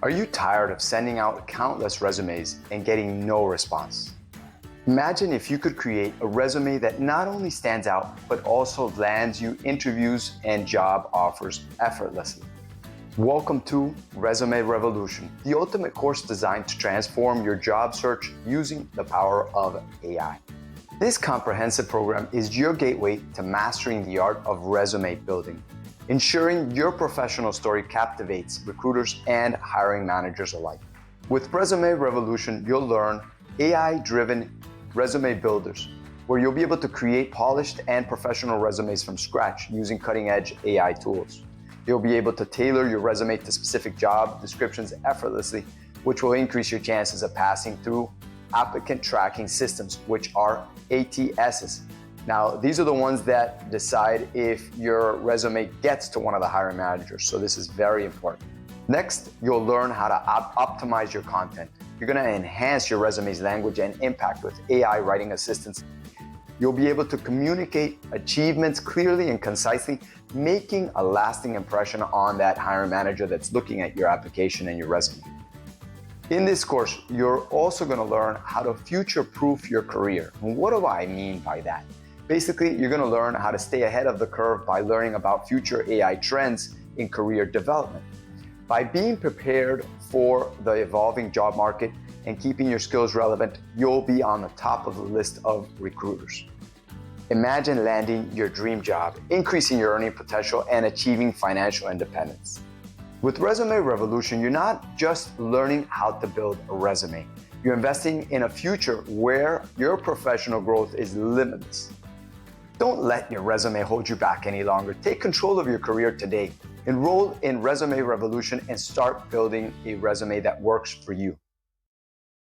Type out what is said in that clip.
Are you tired of sending out countless resumes and getting no response? Imagine if you could create a resume that not only stands out, but also lands you interviews and job offers effortlessly. Welcome to Resume Revolution, the ultimate course designed to transform your job search using the power of AI. This comprehensive program is your gateway to mastering the art of resume building, ensuring your professional story captivates recruiters and hiring managers alike. With Resume Revolution, you'll learn AI-driven resume builders, where you'll be able to create polished and professional resumes from scratch using cutting-edge AI tools. You'll be able to tailor your resume to specific job descriptions effortlessly, which will increase your chances of passing through Applicant Tracking Systems, which are ATSs. Now, these are the ones that decide if your resume gets to one of the hiring managers, so this is very important. Next, you'll learn how to optimize your content. You're going to enhance your resume's language and impact with AI writing assistance. You'll be able to communicate achievements clearly and concisely, making a lasting impression on that hiring manager that's looking at your application and your resume. In this course, you're also going to learn how to future-proof your career. And what do I mean by that? Basically, you're going to learn how to stay ahead of the curve by learning about future AI trends in career development. By being prepared for the evolving job market and keeping your skills relevant, you'll be on the top of the list of recruiters. Imagine landing your dream job, increasing your earning potential, and achieving financial independence. With Resume Revolution, you're not just learning how to build a resume. You're investing in a future where your professional growth is limitless. Don't let your resume hold you back any longer. Take control of your career today. Enroll in Resume Revolution and start building a resume that works for you.